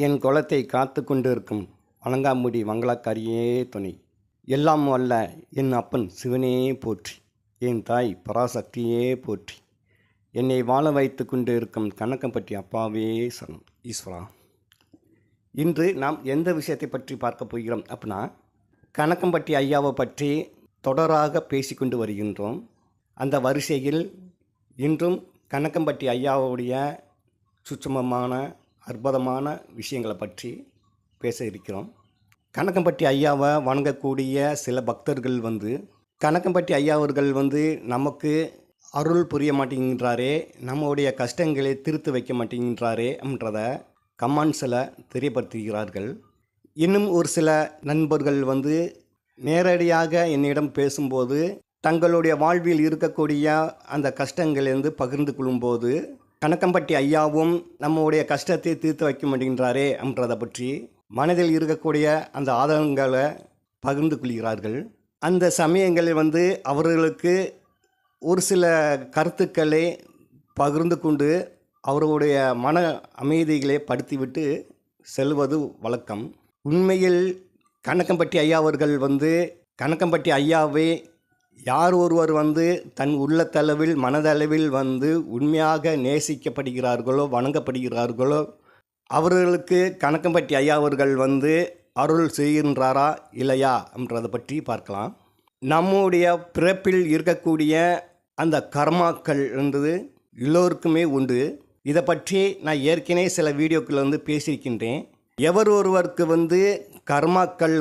என் குலத்தை காத்து கொண்டிருக்கும் வணங்காமுடி மங்களக்காரியே துணை. எல்லாம் வல்ல என் அப்பன் சிவனே போற்றி, என் தாய் பராசக்தியே போற்றி, என்னை வாழ வைத்து கொண்டு இருக்கும் கணக்கம்பட்டி அப்பாவே சரணம் ஈஸ்வரா. இன்று நாம் எந்த விஷயத்தை பற்றி பார்க்க போகிறோம் அப்படின்னா, கணக்கம்பட்டி ஐயாவை பற்றி தொடராக பேசிக்கொண்டு வருகின்றோம். அந்த வரிசையில் இன்றும் கணக்கம்பட்டி ஐயாவுடைய சுட்சமமான அற்புதமான விஷயங்களை பற்றி பேச இருக்கிறோம். கணக்கம்பட்டி ஐயாவை வணங்கக்கூடிய சில பக்தர்கள் கணக்கம்பட்டி ஐயா அவர்கள் நமக்கு அருள் புரிய மாட்டேங்கிறாரே, நம்முடைய கஷ்டங்களை தீர்த்து வைக்க மாட்டேங்கிறாரே அப்படின்றத கமெண்ட்ஸில் தெரியப்படுத்துகிறார்கள். இன்னும் ஒரு சில நண்பர்கள் நேரடியாக என்னிடம் பேசும்போது தங்களுடைய வாழ்வில் இருக்கக்கூடிய அந்த கஷ்டங்களை பகிர்ந்து கொள்ளும்போது, கணக்கம்பட்டி ஐயாவும் நம்முடைய கஷ்டத்தை தீர்த்து வைக்க மாட்டேங்கிறாரே அப்படின்றதை பற்றி மனதில் இருக்கக்கூடிய அந்த ஆதங்கங்களை பகிர்ந்து கொள்கிறார்கள். அந்த சமயங்களில் அவர்களுக்கு ஒரு சில கருத்துக்களை பகிர்ந்து கொண்டு அவர்களுடைய மன அமைதிகளை படுத்திவிட்டு செல்வது வழக்கம். உண்மையில் கணக்கம்பட்டி ஐயா அவர்கள் கணக்கம்பட்டி ஐயாவை யார் ஒருவர் தன் உள்ளத்தளவில் மனதளவில் உண்மையாக நேசிக்கப்படுகிறார்களோ வணங்கப்படுகிறார்களோ அவர்களுக்கு கணக்கம்பட்டி ஐயா அவர்கள் அருள் செய்கின்றாரா இல்லையா என்றதை பற்றி பார்க்கலாம். நம்முடைய பிறப்பில் இருக்கக்கூடிய அந்த கர்மாக்கள் என்பது எல்லோருக்குமே உண்டு. இதை பற்றி நான் ஏற்கனவே சில வீடியோக்கள் பேசியிருக்கின்றேன். எவர் ஒருவருக்கு கர்மாக்கள்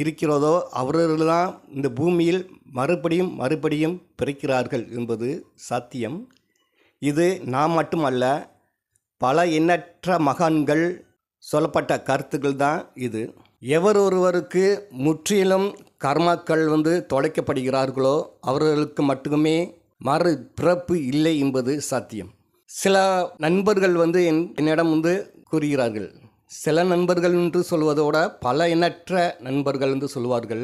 இருக்கிறதோ அவர்கள் தான் இந்த பூமியில் மறுபடியும் பிறக்கிறார்கள் என்பது சத்தியம். இது நாம் மட்டுமல்ல, பல எண்ணற்ற மகான்கள் சொல்லப்பட்ட கருத்துக்கள் தான் இது. எவர் ஒருவருக்கு முற்றிலும் கர்மாக்கள் தொலைக்கப்படுகிறார்களோ அவர்களுக்கு மட்டுமே மறு பிறப்பு இல்லை என்பது சத்தியம். சில நண்பர்கள் என்னிடம் கூறுகிறார்கள். சில நண்பர்கள் என்று சொல்வதோட பல எண்ணற்ற நண்பர்கள் என்று சொல்வார்கள்,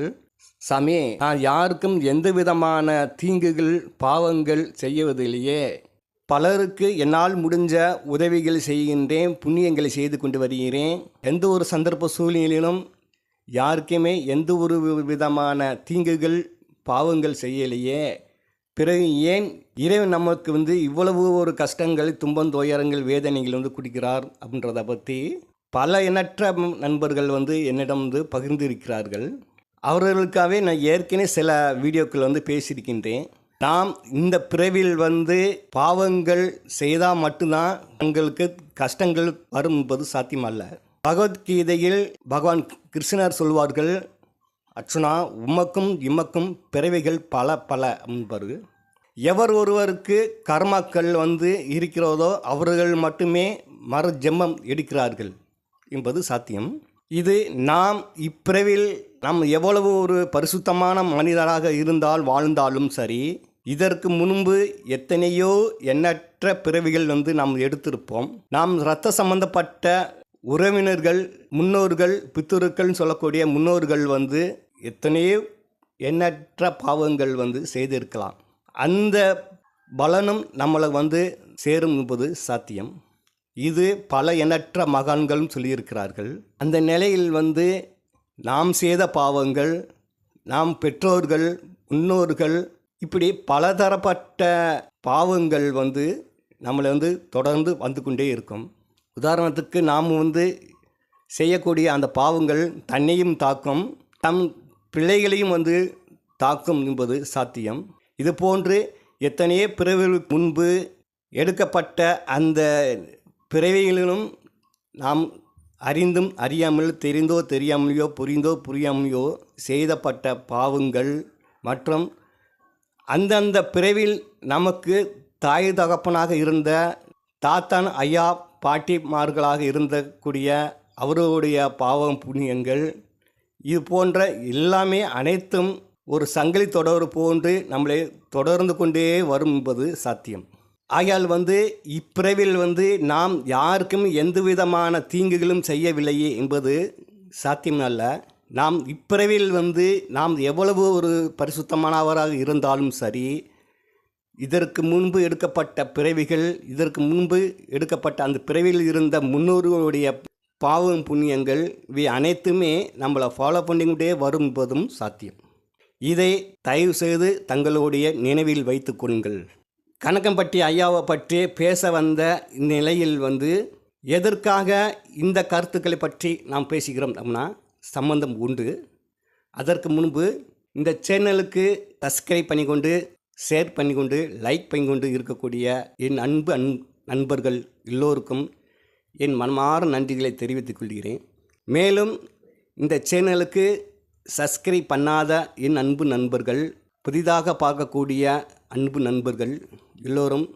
சாமி நான் யாருக்கும் எந்த விதமான தீங்குகள் பாவங்கள் செய்வதிலேயே, பலருக்கு என்னால் முடிஞ்ச உதவிகள் செய்கின்றேன், புண்ணியங்களை செய்து கொண்டு வருகிறேன், எந்த ஒரு சந்தர்ப்ப சூழ்நிலையிலும் யாருக்குமே எந்த ஒரு விதமான தீங்குகள் பாவங்கள் செய்யலையே, பிறகு ஏன் இறைவன் நமக்கு இவ்வளவு ஒரு கஷ்டங்கள் துன்பம் துயரங்கள் வேதனைகள் கொடுக்கிறார் அப்படின்றத பற்றி பல எண்ணற்ற நண்பர்கள் என்னிடம் பகிர்ந்து இருக்கிறார்கள். அவர்களுக்காகவே நான் ஏற்கனவே சில வீடியோக்கள் பேசியிருக்கின்றேன். நாம் இந்த பிறவில் பாவங்கள் செய்தால் மட்டும்தான் தங்களுக்கு கஷ்டங்கள் வரும் என்பது சாத்தியமல்ல. பகவத்கீதையில் பகவான் கிருஷ்ணர் சொல்வார்கள், அர்ச்சுனா உமக்கும் இம்மக்கும் பிறவிகள் பல பல என்பது. எவர் ஒருவருக்கு கர்மாக்கள் இருக்கிறதோ அவர்கள் மட்டுமே மறு ஜென்மம் எடுக்கிறார்கள் என்பது சாத்தியம். இது நாம் இப்பிறவில் நாம் எவ்வளவு ஒரு பரிசுத்தமான மனிதராக வாழ்ந்தாலும் சரி, இதற்கு முன்பு எத்தனையோ எண்ணற்ற பிறவிகள் நாம் எடுத்திருப்போம். நாம் இரத்த சம்பந்தப்பட்ட உறவினர்கள், முன்னோர்கள், பித்துருக்கள் சொல்லக்கூடிய முன்னோர்கள் எத்தனையோ எண்ணற்ற பாவங்கள் செய்திருக்கலாம். அந்த பலனும் நம்மளை சேரும் என்பது சாத்தியம். இது பல எண்ணற்ற மகான்களும் சொல்லியிருக்கிறார்கள். அந்த நிலையில் நாம் செய்த பாவங்கள், நாம் பெற்றோர்கள், முன்னோர்கள், இப்படி பலதரப்பட்ட பாவங்கள் நம்மளை தொடர்ந்து வந்து கொண்டே இருக்கும். உதாரணத்துக்கு நாம் செய்யக்கூடிய அந்த பாவங்கள் தன்னையும் தாக்கும், தம் பிள்ளைகளையும் தாக்கும் என்பது சாத்தியம். இது போன்று எத்தனையோ பிறவிகளுக்கு முன்பு எடுக்கப்பட்ட அந்த பிறவிகளிலும் நாம் அறிந்தும் அறியாமல், தெரிந்தோ தெரியாமலையோ, புரிந்தோ புரியாமலையோ செய்தப்பட்ட பாவங்கள் மற்றும் அந்தந்த பிறவில் நமக்கு தாய் தகப்பனாக இருந்த தாத்தான் ஐயா பாட்டிமார்களாக இருந்தக்கூடிய அவர்களுடைய பாவம் புண்ணியங்கள், இது போன்ற எல்லாமே அனைத்தும் ஒரு சங்கிலி தொடர் போன்று நம்மளை தொடர்ந்து கொண்டே வரும் என்பது சாத்தியம். ஆகையால் இப்பிறவில் நாம் யாருக்கும் எந்த விதமான தீங்குகளும் செய்யவில்லையே என்பது சாத்தியம் அல்ல. நாம் இப்பிறவில் நாம் எவ்வளவு ஒரு பரிசுத்தமானவராக இருந்தாலும் சரி, இதற்கு முன்பு எடுக்கப்பட்ட பிறவிகள், இதற்கு முன்பு எடுக்கப்பட்ட அந்த பிறவியில் இருந்த முன்னோர்களுடைய பாவம் புண்ணியங்கள் இவை அனைத்துமே நம்மளை ஃபாலோ பண்ணிக்கிட்டே வரும்போதும் சாத்தியம். இதை தயவு செய்து தங்களுடைய நினைவில் வைத்து கொள்ளுங்கள். கணக்கம்பட்டி ஐயாவை பற்றி பேச வந்த நிலையில் எதற்காக இந்த கருத்துக்களை பற்றி நாம் பேசுகிறோம் அப்படின்னா சம்பந்தம் உண்டு. அதற்கு முன்பு இந்த சேனலுக்கு சப்ஸ்கிரைப் பண்ணிக்கொண்டு, ஷேர் பண்ணிக்கொண்டு, லைக் பண்ணிக்கொண்டு இருக்கக்கூடிய என் அன்பு நண்பர்கள் எல்லோருக்கும் என் மனமார நன்றிகளை தெரிவித்துக் கொள்கிறேன். மேலும் இந்த சேனலுக்கு சப்ஸ்கிரைப் பண்ணாத என் அன்பு நண்பர்கள், புதிதாக பார்க்கக்கூடிய அன்பு நண்பர்கள் எல்லோரும்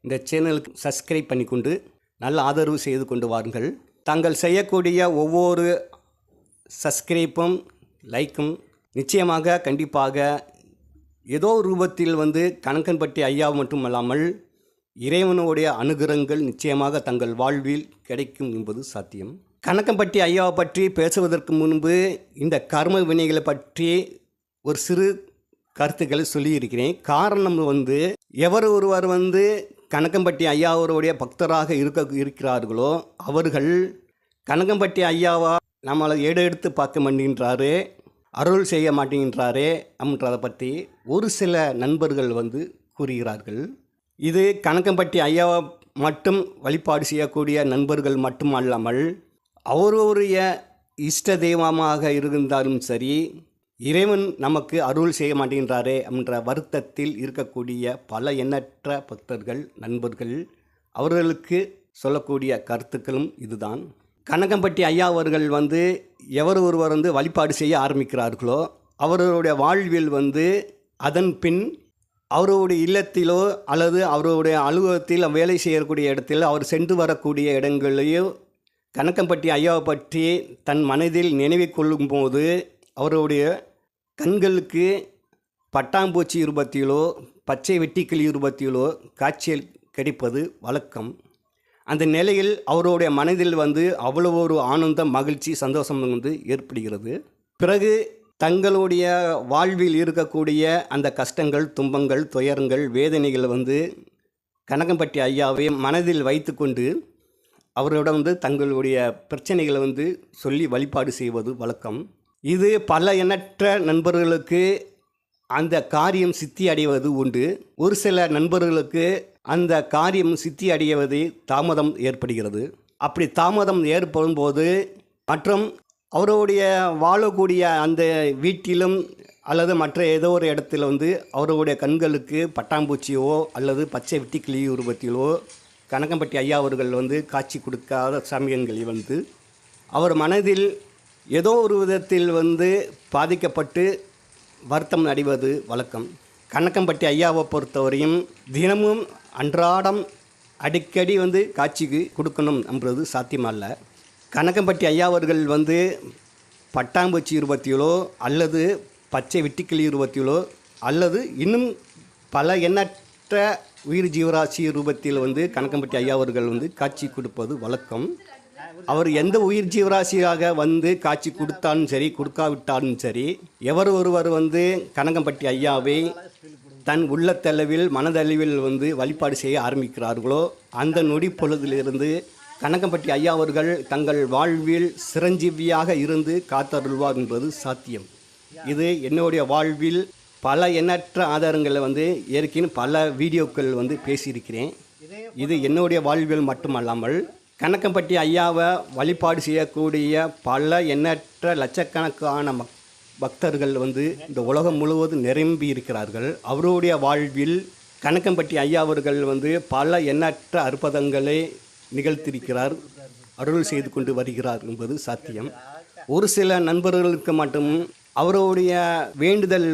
இந்த சேனலுக்கு சப்ஸ்கிரைப் பண்ணிக்கொண்டு நல்ல ஆதரவு செய்து கொண்டு வாருங்கள். தாங்கள் செய்யக்கூடிய ஒவ்வொரு சப்ஸ்கிரைப்பும் லைக்கும் நிச்சயமாக கண்டிப்பாக ஏதோ ரூபத்தில் கணக்கன்பட்டி ஐயா மட்டுமல்லாமல் இறைவனுடைய அனுகிரகங்கள் நிச்சயமாக தங்கள் வாழ்வில் கிடைக்கும் என்பது சாத்தியம். கணக்கம்பட்டி ஐயாவை பற்றி பேசுவதற்கு முன்பு இந்த கர்ம வினைகளை பற்றி ஒரு சிறு கருத்துக்களை சொல்லியிருக்கிறேன். காரணம் எவர் ஒருவர் கணக்கம்பட்டி ஐயாவருடைய பக்தராக இருக்கிறார்களோ அவர்கள் கணக்கம்பட்டி ஐயாவா நம்மளை எடுத்து பார்க்க மாட்டேங்கிறாரு, அருள் செய்ய மாட்டேங்கிறாரே அப்படின்றதை பற்றி ஒரு சில நண்பர்கள் கூறுகிறார்கள். இது கணக்கம்பட்டி ஐயாவை மட்டும் வழிபாடு செய்யக்கூடிய நண்பர்கள் மட்டுமல்லாமல் அவருடைய இஷ்ட தெய்வமாக இருந்தாலும் சரி, இறைவன் நமக்கு அருள் செய்ய மாட்டேங்கிறாரே என்ற வருத்தத்தில் இருக்கக்கூடிய பல எண்ணற்ற பக்தர்கள் நண்பர்கள் அவர்களுக்கு சொல்லக்கூடிய கருத்துக்களும் இதுதான். கணக்கம்பட்டி ஐயா அவர்கள் எவர் ஒருவர் வழிபாடு செய்ய ஆரம்பிக்கிறார்களோ அவர்களுடைய வாழ்வில் அதன் பின் அவருடைய இல்லத்திலோ அல்லது அவருடைய அலுவலகத்தில் வேலை செய்யக்கூடிய இடத்தில் அவர் சென்று வரக்கூடிய இடங்களையோ கணக்கம்பட்டி ஐயாவை பற்றி தன் மனதில் நினைவு கொள்ளும் போது அவருடைய கண்களுக்கு பட்டாம்பூச்சி ரூபத்திலோ பச்சை வெட்டிக்கிளி ரூபத்திலோ காட்சியில் கிடைப்பது வழக்கம். அந்த நிலையில் அவருடைய மனதில் அவ்வளோ ஒரு ஆனந்தம், மகிழ்ச்சி, சந்தோஷம் ஏற்படுகிறது. பிறகு தங்களுடைய வாழ்வில் இருக்கக்கூடிய அந்த கஷ்டங்கள், துன்பங்கள், துயரங்கள், வேதனைகள் கணக்கம்பட்டி ஐயாவை மனதில் வைத்து கொண்டு அவரோட தங்களுடைய பிரச்சனைகளை சொல்லி வழிபாடு செய்வது வழக்கம். இது பல எண்ணற்ற நண்பர்களுக்கு அந்த காரியம் சித்தி அடைவது உண்டு. ஒரு சில நண்பர்களுக்கு அந்த காரியம் சித்தி அடைவது தாமதம் ஏற்படுகிறது. அப்படி தாமதம் ஏற்படும் போது மற்றும் அவருடைய வாழக்கூடிய அந்த வீட்டிலும் அல்லது மற்ற ஏதோ ஒரு இடத்துல அவருடைய கண்களுக்கு பட்டாம்பூச்சியோ அல்லது பச்சை வெட்டிக்கிளி உருவத்திலோ கணக்கம்பட்டி ஐயா அவர்கள் காட்சி கொடுக்காத சமயங்களில் அவர் மனதில் ஏதோ ஒரு விதத்தில் பாதிக்கப்பட்டு வருத்தம் அடைவது வழக்கம். கணக்கம்பட்டி ஐயாவை பொறுத்தவரையும் தினமும் அன்றாடம் அடிக்கடி காட்சிக்கு கொடுக்கணும் என்பது சாத்தியமல்ல. கணக்கம்பட்டி ஐயா அவர்கள் பட்டாம்பூச்சி உருவத்திலோ அல்லது பச்சை வெட்டிக்கிளி உருவத்திலோ அல்லது இன்னும் பல எண்ணற்ற உயிர் ஜீவராசி ரூபத்தில் கணக்கம்பட்டி ஐயா அவர்கள் காட்சி கொடுப்பது வழக்கம். அவர் எந்த உயிர் ஜீவராசியாக காட்சி கொடுத்தாலும் சரி, கொடுக்காவிட்டாலும் சரி, எவர் ஒருவர் கணக்கம்பட்டி ஐயாவை தன் உள்ளத்தளவில் மனதளவில் வழிபாடு செய்ய ஆரம்பிக்கிறார்களோ அந்த நொடி பொழுதிலிருந்து கணக்கம்பட்டி ஐயா அவர்கள் தங்கள் வாழ்வில் சிரஞ்சீவியாக இருந்து காத்தருள்வார் என்பது சாத்தியம். இது என்னுடைய வாழ்வில் பல எண்ணற்ற ஆதாரங்களை ஏற்கனவே பல வீடியோக்கள் பேசியிருக்கிறேன். இது என்னுடைய வாழ்வில் மட்டுமல்லாமல் கணக்கம்பட்டி ஐயாவை வழிபாடு செய்யக்கூடிய பல எண்ணற்ற லட்சக்கணக்கான பக்தர்கள் இந்த உலகம் முழுவதும் நிரம்பி இருக்கிறார்கள். அவருடைய வாழ்வில் கணக்கம்பட்டி ஐயா அவர்கள் பல எண்ணற்ற அற்புதங்களை நிகழ்த்தியிருக்கிறார், அருள் செய்து கொண்டு வருகிறார் என்பது சாத்தியம். ஒரு சில நண்பர்களுக்கு மட்டும் அவருடைய வேண்டுதல்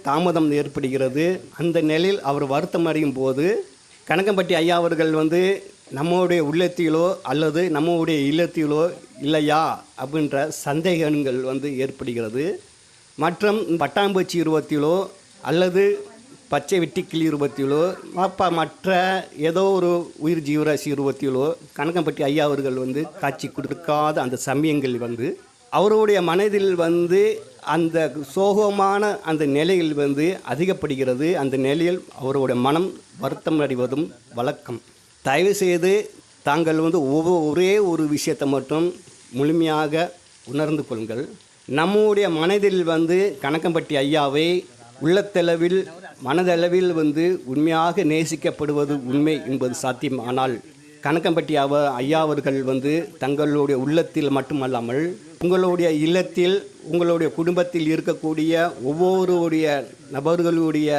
தாமதம் ஏற்படுகிறது. அந்த நிலையில் அவர் வருத்தம் அடையும் போது கணக்கம்பட்டி ஐயா அவர்கள் நம்முடைய உள்ளத்திலோ அல்லது நம்முடைய இல்லத்திலோ இல்லையா அப்படின்ற சந்தேகங்கள் ஏற்படுகிறது. மற்றும் பட்டாம்பூச்சி உருவத்திலோ அல்லது பச்சை வெட்டிக்கிளி உருவத்திலோ மற்ற ஏதோ ஒரு உயிர் ஜீவராசி உருவத்திலோ கணக்கம்பட்டி ஐயா அவர்கள் காட்சி கொடுக்காத அந்த சமயங்கள் அவருடைய மனதில் அந்த சோகமான அந்த நிலையில் அதிகப்படுகிறது. அந்த நிலையில் அவருடைய மனம் வருத்தம் அடைவதும் வழக்கம். தயவுசெய்து தாங்கள் வந்து ஒரே ஒரு விஷயத்தை மட்டும் முழுமையாக உணர்ந்து கொள்ளுங்கள். நம்முடைய மனதில் வந்து கணக்கம்பட்டி ஐயாவை உள்ளத்தளவில் மனதளவில் வந்து உண்மையாக நேசிக்கப்படுவது உண்மை என்பது சாத்தியம். ஆனால் கணக்கம்பட்டி ஐயா அவர்கள் வந்து தங்களுடைய உள்ளத்தில் மட்டுமல்லாமல் உங்களுடைய இல்லத்தில் உங்களுடைய குடும்பத்தில் இருக்கக்கூடிய ஒவ்வொருடைய நபர்களுடைய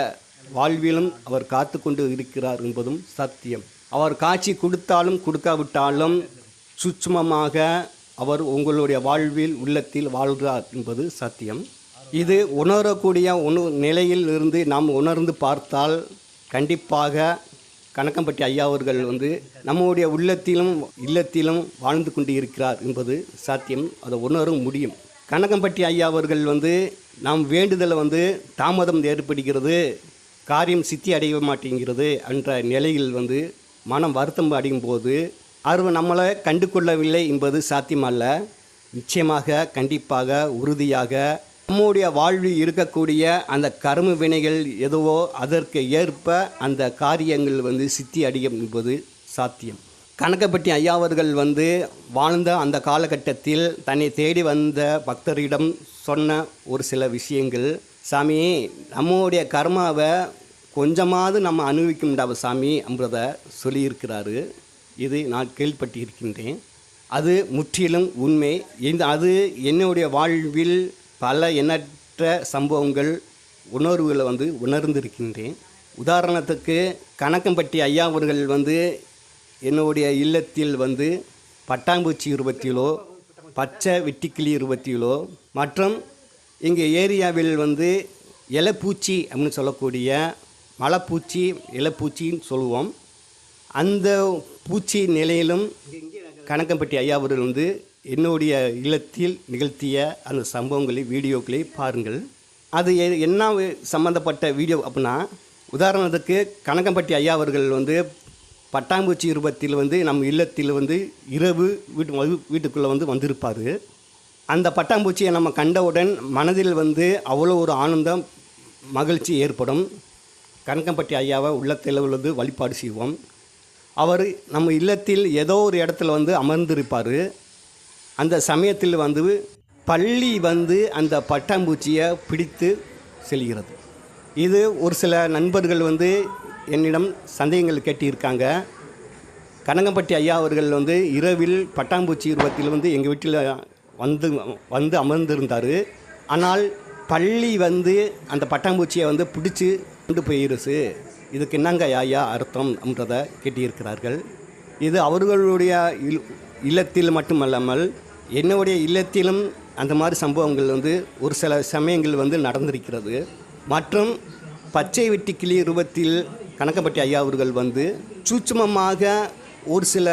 வாழ்விலும் அவர் காத்து கொண்டு இருக்கிறார் என்பதும் சத்தியம். அவர் காட்சி கொடுத்தாலும் கொடுக்காவிட்டாலும் சூட்சுமமாக அவர் உங்களுடைய வாழ்வில் உள்ளத்தில் வாழ்கிறார் என்பது சத்தியம். இது உணரக்கூடிய நிலையில் இருந்து நாம் உணர்ந்து பார்த்தால் கண்டிப்பாக கணக்கம்பட்டி ஐயா அவர்கள் வந்து நம்முடைய உள்ளத்திலும் இல்லத்திலும் வாழ்ந்து கொண்டு இருக்கிறார் என்பது சாத்தியம். அதை உணர முடியும். கணக்கம்பட்டி ஐயா அவர்கள் வந்து நாம் வேண்டுதலை வந்து தாமதம் ஏற்படுகிறது, காரியம் சித்தி அடைய மாட்டேங்கிறது என்ற நிலையில் வந்து மனம் வருத்தம் அடையும் போது அவர் நம்மளை கண்டு கொள்ளவில்லை என்பது சாத்தியமல்ல. நிச்சயமாக கண்டிப்பாக உறுதியாக நம்முடைய வாழ்வில் இருக்கக்கூடிய அந்த கர்ம வினைகள் எதுவோ அதற்கு ஏற்ப அந்த காரியங்கள் வந்து சித்தி அடையும் என்பது சாத்தியம். கணக்கம்பட்டி ஐயா அவர்கள் வந்து வாழ்ந்த அந்த காலகட்டத்தில் தன்னை தேடி வந்த பக்தரிடம் சொன்ன ஒரு சில விஷயங்கள், சாமி நம்முடைய கர்மாவை கொஞ்சமாவது நம்ம அனுபவிக்கும்டா சாமி என்பதை சொல்லியிருக்கிறாரு. இது நான் கேள்விப்பட்டிருக்கின்றேன். அது முற்றிலும் உண்மை. அது என்னுடைய வாழ்வில் பல எண்ணற்ற சம்பவங்கள் உணர்வுகளை வந்து உணர்ந்திருக்கின்றேன். உதாரணத்துக்கு கணக்கம்பட்டி ஐயா அவர்கள் வந்து என்னுடைய இல்லத்தில் வந்து பட்டாம்பூச்சி உருவத்திலோ பச்சை வெட்டிக்கிளி உருவத்திலோ மற்றும் எங்கள் ஏரியாவில் வந்து இலைப்பூச்சி அப்படின்னு சொல்லக்கூடிய மலைப்பூச்சி இலைப்பூச்சின்னு சொல்லுவோம். அந்த பூச்சி நிலையிலும் கணக்கம்பட்டி ஐயா அவர்கள் வந்து என்னுடைய இல்லத்தில் நிகழ்த்திய அந்த சம்பவங்களை வீடியோக்களை பாருங்கள். அது என்ன சம்மந்தப்பட்ட வீடியோ அப்படின்னா, உதாரணத்துக்கு கணக்கம்பட்டி ஐயா அவர்கள் வந்து பட்டாம்பூச்சி ரூபத்தில் வந்து நம்ம இல்லத்தில் வந்து இரவு வீட்டுக்குள்ளே வந்து வந்திருப்பார். அந்த பட்டாம்பூச்சியை நம்ம கண்டவுடன் மனதில் வந்து அவ்வளோ ஒரு ஆனந்தம் மகிழ்ச்சி ஏற்படும். கணக்கம்பட்டி ஐயாவை உள்ளத்தில் வந்து வழிபாடு செய்வோம். அவர் நம்ம இல்லத்தில் ஏதோ ஒரு இடத்துல வந்து அமர்ந்திருப்பார். அந்த சமயத்தில் வந்து பள்ளி வந்து அந்த பட்டாம்பூச்சியை பிடித்து செல்கிறது. இது ஒரு சில நண்பர்கள் வந்து என்னிடம் சந்தேகங்கள் கேட்டிருக்காங்க. கணக்கம்பட்டி ஐயா அவர்கள் வந்து இரவில் பட்டாம்பூச்சி உருவத்தில் வந்து எங்கள் வீட்டில் வந்து அமர்ந்திருந்தார். ஆனால் பள்ளி வந்து அந்த பட்டாம்பூச்சியை வந்து பிடிச்சி கொண்டு போயிருச்சு. இதுக்கு என்னங்க ஐயா அர்த்தம் என்றதை கேட்டிருக்கிறார்கள். இது அவர்களுடைய இல்லத்தில் மட்டுமல்லாமல் என்னுடைய இல்லத்திலும் அந்த மாதிரி சம்பவங்கள் வந்து ஒரு சில சமயங்கள் வந்து நடந்திருக்கிறது. மற்றும் பச்சை வெட்டிக்கிளி ரூபத்தில் கணக்கம்பட்டி ஐயா அவர்கள் வந்து சூட்சுமமாக ஒரு சில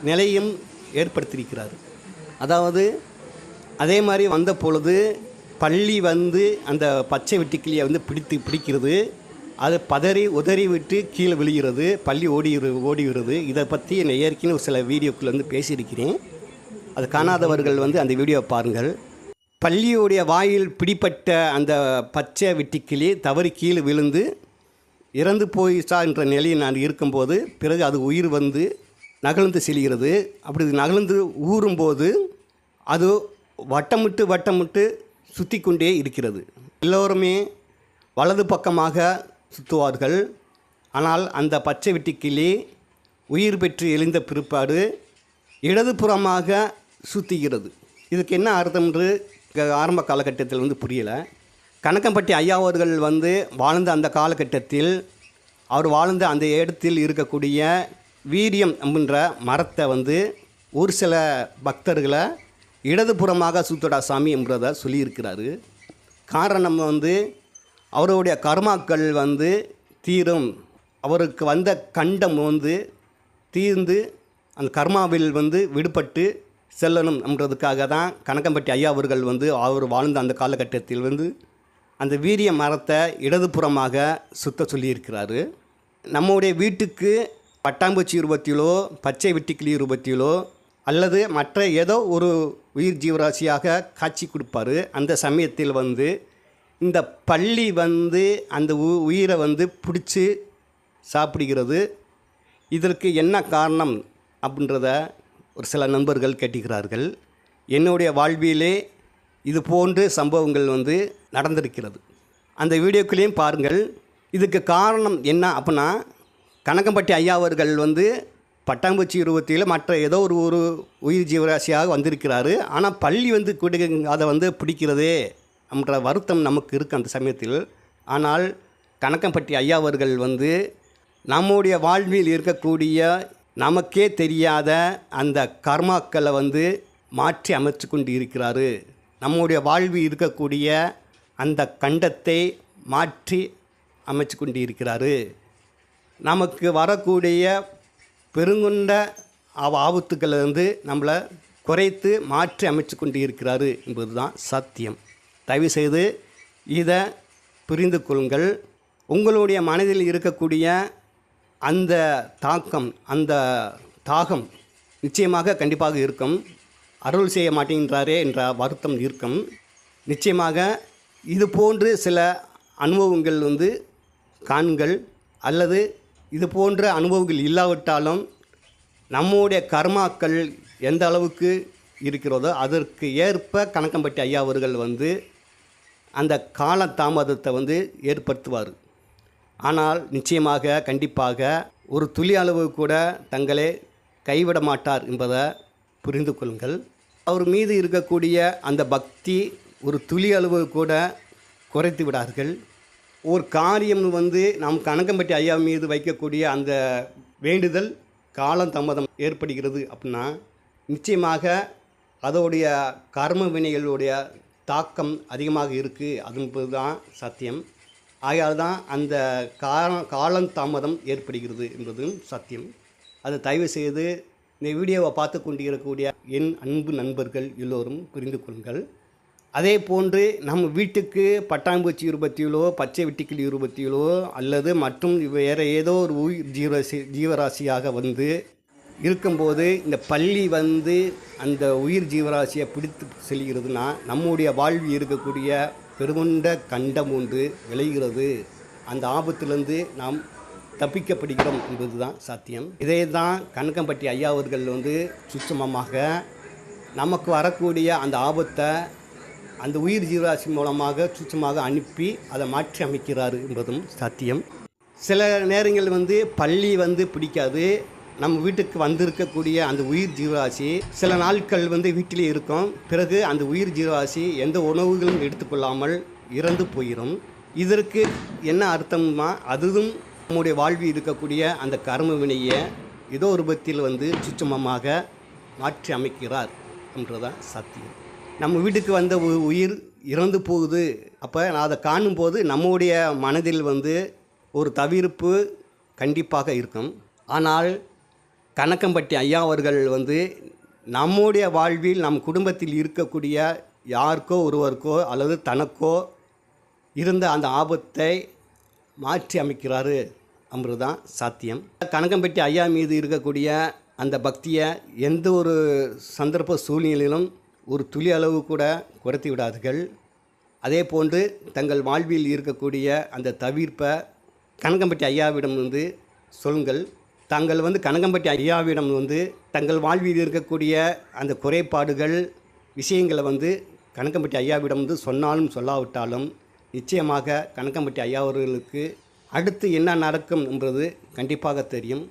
நிலையும் ஏற்படுத்தியிருக்கிறார். அதாவது அதே மாதிரி வந்த பொழுது பள்ளி வந்து அந்த பச்சை வெட்டிக்கிளியை வந்து பிடிக்கிறது. அது பதறி உதறி விட்டு கீழே விழுகிறது, பள்ளி ஓடுகிறது. இதை பற்றி என்னை ஏற்கனவே ஒரு சில வீடியோக்கள் வந்து பேசியிருக்கிறேன். அது காணாதவர்கள் வந்து அந்த வீடியோவை பாருங்கள். பள்ளியுடைய வாயில் பிடிப்பட்ட அந்த பச்சை வெட்டிக்கிளி தவறி கீழே விழுந்து இறந்து போயிச்சா என்ற நிலையில் நான் இருக்கும்போது பிறகு அது உயிர் வந்து நகழ்ந்து செல்கிறது. அப்படி நகழ்ந்து ஊறும்போது அது வட்டமிட்டு சுற்றி கொண்டே இருக்கிறது. எல்லோருமே வலது பக்கமாக சுற்றுவார்கள். ஆனால் அந்த பச்சை வெட்டிக்கிளி உயிர் பெற்று எழுந்த பிற்பாடு இடதுபுறமாக சுற்றுகிறது. இதுக்கு என்ன அர்த்தம் என்று ஆரம்ப காலகட்டத்தில் வந்து புரியலை. கணக்கம்பட்டி ஐயா அவர்கள் வந்து வாழ்ந்த அந்த காலகட்டத்தில் அவர் வாழ்ந்த அந்த இடத்தில் இருக்கக்கூடிய வீரியம் அப்படின்ற மரத்தை வந்து ஒரு சில பக்தர்களை இடதுபுறமாக சுத்தடா சாமி என்றதை சொல்லியிருக்கிறாரு. காரணம் வந்து அவருடைய கர்மாக்கள் வந்து தீரும், அவருக்கு வந்த கண்டம் வந்து தீர்ந்து அந்த கர்மாவில் வந்து விடுபட்டு செல்லணும் என்றதுக்காக தான் கணக்கம்பட்டி ஐயா அவர்கள் வந்து அவர் வாழ்ந்த அந்த காலகட்டத்தில் வந்து அந்த வீரிய மரத்தை இடதுபுறமாக சுத்த சொல்லியிருக்கிறாரு. நம்முடைய வீட்டுக்கு பட்டாம்பூச்சி ரூபத்திலோ பச்சை வெட்டிக்கிளி ரூபத்திலோ அல்லது மற்ற ஏதோ ஒரு உயிர் ஜீவராசியாக காட்சி கொடுப்பார். அந்த சமயத்தில் வந்து இந்த பள்ளி வந்து அந்த உயிரை வந்து பிடிச்சி சாப்பிடுகிறது. இதற்கு என்ன காரணம் அப்படின்றத ஒரு சில நண்பர்கள் கேட்டுக்கிறார்கள். என்னுடைய வாழ்விலே இது போன்ற சம்பவங்கள் வந்து நடந்திருக்கிறது. அந்த வீடியோக்களையும் பாருங்கள். இதுக்கு காரணம் என்ன அப்படின்னா, கணக்கம்பட்டி ஐயா அவர்கள் வந்து பட்டாம்பூச்சி உருவத்தில் மற்ற ஏதோ ஒரு உயிர் ஜீவராசியாக வந்திருக்கிறாரு. ஆனால் பள்ளி வந்து அதை வந்து பிடிக்கிறதே அப்படின்ற வருத்தம் நமக்கு இருக்குது அந்த சமயத்தில். ஆனால் கணக்கம்பட்டி ஐயா அவர்கள் வந்து நம்முடைய வாழ்வில் இருக்கக்கூடிய நமக்கே தெரியாத அந்த கர்மாக்களை வந்து மாற்றி அமைச்சு கொண்டு இருக்கிறாரு. நம்முடைய வாழ்வில் இருக்கக்கூடிய அந்த கண்டத்தை மாற்றி அமைச்சு கொண்டு இருக்கிறாரு. நமக்கு வரக்கூடிய பெருங்கொண்ட ஆபத்துக்களிலிருந்து நம்மளை குறைத்து மாற்றி அமைச்சு கொண்டு இருக்கிறாரு என்பது தான் சத்தியம். தயவுசெய்து இதை புரிந்து கொள்ளுங்கள். உங்களுடைய மனதில் இருக்கக்கூடிய அந்த தாக்கம், அந்த தாகம் நிச்சயமாக கண்டிப்பாக இருக்கும். அருள் செய்ய மாட்டேங்கிறாரே என்ற வருத்தம் இருக்கும். நிச்சயமாக இது போன்று சில அனுபவங்கள் வந்து காண்கள், அல்லது இது போன்ற அனுபவங்கள் இல்லாவிட்டாலும் நம்முடைய கர்மாக்கள் எந்த அளவுக்கு இருக்கிறதோ அதற்கு ஏற்ப கணக்கம்பட்டி ஐயா அவர்கள் வந்து அந்த கால தாமதத்தை வந்து ஏற்படுத்துவார். ஆனால் நிச்சயமாக கண்டிப்பாக ஒரு துளி அளவு கூட தங்களை கைவிட மாட்டார் என்பதை புரிந்து கொள்ளுங்கள். அவர் மீது இருக்கக்கூடிய அந்த பக்தி ஒரு துளி அளவு கூட குறைத்து விடார்கள். ஒரு காரியம் வந்து நாம் கணக்கம்பட்டி ஐயா மீது வைக்கக்கூடிய அந்த வேண்டுதல் காலம் தாமதம் ஏற்படுகிறது அப்படின்னா நிச்சயமாக அதோடைய கர்ம வினைகளுடைய தாக்கம் அதிகமாக இருக்குது. அது தான் சத்தியம். ஆகையால் தான் அந்த காலந்தாமதம் ஏற்படுகிறது என்பதும் சத்தியம். அது தயவு செய்து இந்த வீடியோவை பார்த்து கொண்டு இருக்கக்கூடிய என் அன்பு நண்பர்கள் எல்லோரும் புரிந்து கொள்ளுங்கள். அதே போன்று நம்ம வீட்டுக்கு பட்டாம்பூச்சி உருவத்திலோ பச்சை வெட்டிக்கிளி உருவத்திலோ அல்லது மற்றும் வேறு ஏதோ ஒரு உயிர் ஜீவராசியாக வந்து இருக்கும்போது இந்த பள்ளி வந்து அந்த உயிர் ஜீவராசியை பிடித்து செல்கிறதுனா நம்முடைய வாழ்வில் இருக்கக்கூடிய பெருங்கொண்ட கண்டம் ஒன்று விளைகிறது. அந்த ஆபத்திலிருந்து நாம் தப்பிக்கப்படுகிறோம் என்பது தான் சத்தியம். இதே தான் கணக்கம்பட்டி ஐயா அவர்கள் வந்து சூட்சமமாக நமக்கு வரக்கூடிய அந்த ஆபத்தை அந்த உயிர் ஜீவராசி மூலமாக சூட்சமாக அனுப்பி அதை மாற்றி அமைக்கிறார் என்பதும் சத்தியம். சில நேரங்கள் வந்து பள்ளி வந்து பிடிக்காது. நம்ம வீட்டுக்கு வந்திருக்கக்கூடிய அந்த உயிர் ஜீவராசி சில நாட்கள் வந்து வீட்டிலே இருக்கும். பிறகு அந்த உயிர் ஜீவராசி எந்த உணவுகளும் எடுத்துக்கொள்ளாமல் இறந்து போயிடும். இதற்கு என்ன அர்த்தம்னா, அதுவும் நம்முடைய வாழ்வில் இருக்கக்கூடிய அந்த கர்ம வினையை ஏதோ ரூபத்தில் வந்து சுத்தமமாக மாற்றி அமைக்கிறார் என்றதான் சத்தியம். நம்ம வீட்டுக்கு வந்த உயிர் இறந்து போகுது. அப்போ நான் அதை காணும்போது நம்முடைய மனதில் வந்து ஒரு தவிர்ப்பு கண்டிப்பாக இருக்கும். ஆனால் கணக்கம்பட்டி ஐயா அவர்கள் வந்து நம்முடைய வாழ்வில் நம் குடும்பத்தில் இருக்கக்கூடிய யாருக்கோ ஒருவருக்கோ அல்லது தனக்கோ இருந்த அந்த ஆபத்தை மாற்றி அமைக்கிறாரு அப்படிதான் சாத்தியம். கணக்கம்பட்டி ஐயா மீது இருக்கக்கூடிய அந்த பக்தியை எந்த ஒரு சந்தர்ப்ப சூழ்நிலையிலும் ஒரு துளி அளவு கூட குறைத்து விடாதீர்கள். அதே போன்று தங்கள் வாழ்வில் இருக்கக்கூடிய அந்த தவிர்ப்பை கணக்கம்பட்டி ஐயாவிடம் வந்து சொல்லுங்கள். தாங்கள் வந்து கணக்கம்பட்டி ஐயாவிடம் வந்து தங்கள் வாழ்வில் இருக்கக்கூடிய அந்த குறைபாடுகள் விஷயங்களை வந்து கணக்கம்பட்டி ஐயாவிடம் வந்து சொன்னாலும் சொல்லாவிட்டாலும் நிச்சயமாக கணக்கம்பட்டி ஐயா அவர்களுக்கு அடுத்து என்ன நடக்கும் என்பது கண்டிப்பாக தெரியும்.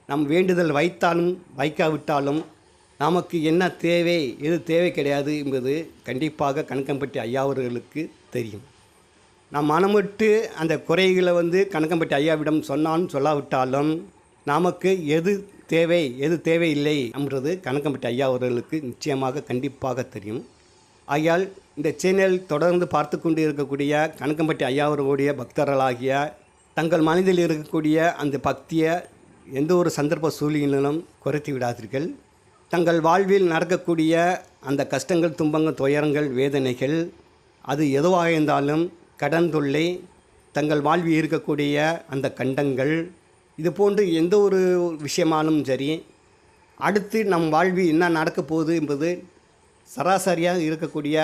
நம் வேண்டுதல் வைத்தாலும் வைக்காவிட்டாலும் நமக்கு என்ன தேவை எது தேவை கிடையாது என்பது கண்டிப்பாக கணக்கம்பட்டி ஐயா அவர்களுக்கு தெரியும். நாம் மனமிட்டு அந்த குறைகளை வந்து கணக்கம்பட்டி ஐயாவிடம் சொன்னாலும் சொல்லாவிட்டாலும் நமக்கு எது தேவை எது தேவையில்லை என்றது கணக்கம்பட்டி ஐயா அவர்களுக்கு நிச்சயமாக கண்டிப்பாக தெரியும். ஆகையால் இந்த சேனல் தொடர்ந்து பார்த்து கொண்டு இருக்கக்கூடிய கணக்கம்பட்டி ஐயா அவர்களுடைய பக்தர்களாகிய தங்கள் மனதில் இருக்கக்கூடிய அந்த பக்தியை எந்த ஒரு சந்தர்ப்ப சூழ்நிலையிலும் குறைத்து விடாதீர்கள். தங்கள் வாழ்வில் நடக்கக்கூடிய அந்த கஷ்டங்கள், துன்பங்கள், துயரங்கள், வேதனைகள் அது எதுவாக இருந்தாலும் கடன் தொல்லை, தங்கள் வாழ்வில் இருக்கக்கூடிய அந்த கண்டங்கள், இது போன்று எந்த ஒரு விஷயமானும் சரி, அடுத்து நம் வாழ்வில் என்ன நடக்கப் போகுது என்பது சராசரியாக இருக்கக்கூடிய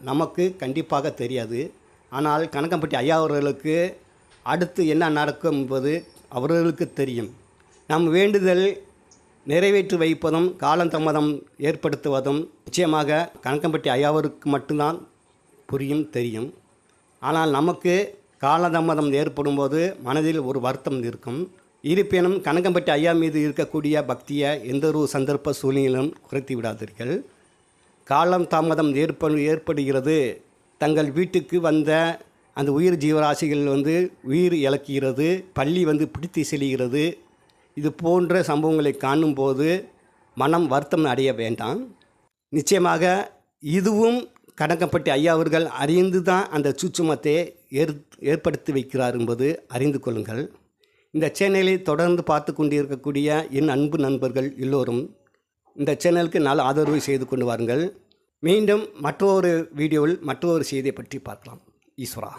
நமக்கு கண்டிப்பாக தெரியாது. ஆனால் கணக்கம்பட்டி ஐயா அவர்களுக்கு அடுத்து என்ன நடக்கும் என்பது அவர்களுக்கு தெரியும். நம் வேண்டுதல் நிறைவேற்றி வைப்பதும் காலந்தாமதம் ஏற்படுத்துவதும் நிச்சயமாக கணக்கம்பட்டி ஐயாவிற்கு மட்டும்தான் புரியும், தெரியும். ஆனால் நமக்கு காலதாமதம் ஏற்படும் போது மனதில் ஒரு வருத்தம் இருக்கும். இருப்பினும் கணக்கம்பட்டி ஐயா மீது இருக்கக்கூடிய பக்தியை எந்த ஒரு சந்தர்ப்ப சூழ்நிலையிலும் குறைத்து விடாதீர்கள். காலம் தாமதம் ஏற்படுகிறது, தங்கள் வீட்டுக்கு வந்த அந்த உயிர் ஜீவராசிகள் உயிர் இழக்கிறது, பள்ளி பிடித்து செல்கிறது, இது போன்ற சம்பவங்களை காணும்போது மனம் வருத்தம் அடைய வேண்டாம். நிச்சயமாக இதுவும் கணக்கம்பட்டி ஐயா அவர்கள் அறிந்து தான் அந்த சூட்சுமத்தை ஏற்படுத்தி வைக்கிறார் என்பது அறிந்து கொள்ளுங்கள். இந்த சேனலை தொடர்ந்து பார்த்து கொண்டிருக்கக்கூடிய என் அன்பு நண்பர்கள் எல்லோரும் இந்த சேனலுக்கு நல்ல ஆதரவு செய்து கொண்டு வாருங்கள். மீண்டும் மற்றொரு வீடியோவில் மற்றொரு செய்தியை பற்றி பார்க்கலாம். ஈஸ்வரா.